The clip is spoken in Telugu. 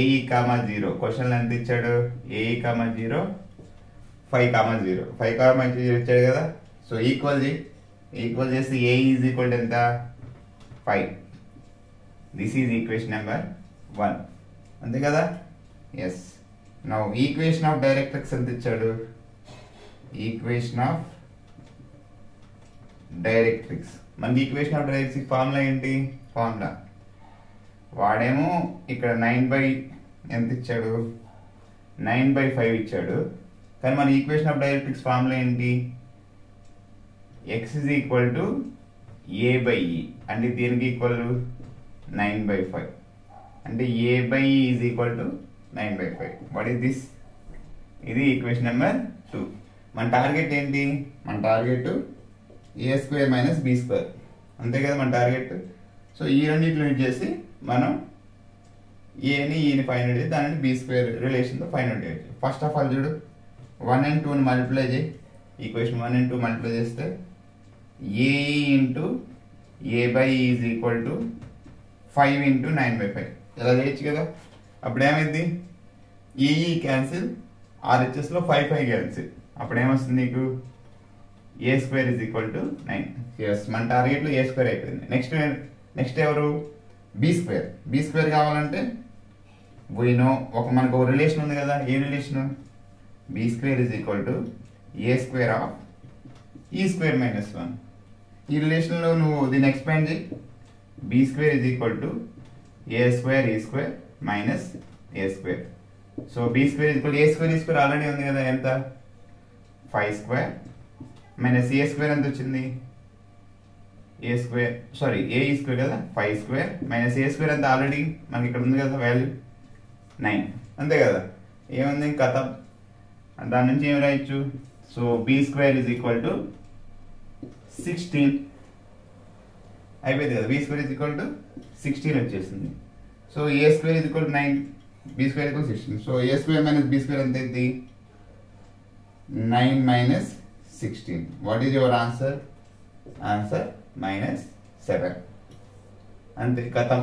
ఏఈ కామా 0 క్వశ్చన్లో ఎంత ఇచ్చాడు? ఏఈ కామా 0 5 కామా 0 5 కామా 0 ఇచ్చాడు కదా. సో ఈక్వల్ చేస్తే ఏ ఈజ్ ఈక్వల్ టు ఎంత? 5. దిస్ ఈజ్ ఈక్వేషన్ నెంబర్ 1 అంతే కదా. Yes. Now equation of directrix ఎంత ఇచ్చాడు? ఈక్వేషన్ ఆఫ్ డైరెక్ట్రిక్స్ మనకి ఈక్వేషన్ ఆఫ్ డైరెక్ట్రిక్స్ ఫార్ములా ఏంటి? ఫార్ములా వాడేమో ఇక్కడ 9 ఎంత ఇచ్చాడు? 9/5 ఇచ్చాడు. కానీ మన ఈక్వేషన్ ఆఫ్ డైరెక్ట్రిక్స్ ఫార్ములా ఏంటి? x is equal to a/e అంటే దీనికి ఈక్వల్ 9/5 అంటే a/e is equal to 9/5. What is this? ఇది ఈక్వేషన్ నెంబర్ 2. మన టార్గెట్ ఏంటి? మన టార్గెట్ a² - b² అంతే కదా మన టార్గెట్. సో ఈ రెండింటిని యూజ్ చేసి మనం ఏని ఈని ఫైండ్ అవుట్ చేసి దానిని b² రిలేషన్తో ఫైండ్ అవుట్ చేయొచ్చు. ఫస్ట్ ఆఫ్ ఆల్ చూడు 1 and 2ని మల్టిప్లై చేయి. ఈక్వేషన్ 1 and 2 మల్టిప్లై చేస్తే A into a/e is equal to 5 into 9/5 ఇలా చేయొచ్చు కదా. అప్పుడు ఏమైంది? ఏఈ క్యాన్సిల్, ఆర్హెచ్ఎస్లో 5 క్యాన్సిల్. అప్పుడు ఏమొస్తుంది నీకు? a² is equal to 9. Yes మన టార్గెట్లో a² అయిపోయింది. నెక్స్ట్ ఎవరు? b² కావాలంటే నో మనకు ఒక రిలేషన్ ఉంది కదా. ఏ relation? b² is equal to a² of e² - 1. ఈ రిలేషన్లో నువ్వు దీన్ని ఎక్స్పాండ్ చేయి. b² is equal to a² e² minus a². So b² is equal a² already ఉంది కదా. ఎంత? 5² మైనస్ a² ఎంత వచ్చింది? a² కదా 5² మైనస్ a² అంతా ఆల్రెడీ మనకి ఇక్కడ ఉంది కదా వాల్యూ 9 అంతే కదా. ఏముంది కథ? దాని నుంచి ఏమి రాయొచ్చు? So b² is equal to 16 అయిపోయింది కదా. b² ఈజ్ ఈక్వల్ టు 16 వచ్చేసింది. So a² is equal to 9, b² equal 16. So a² minus b² ఎంత అయింది? 9 minus 16. What is your answer? Answer -7 అంతే కథం.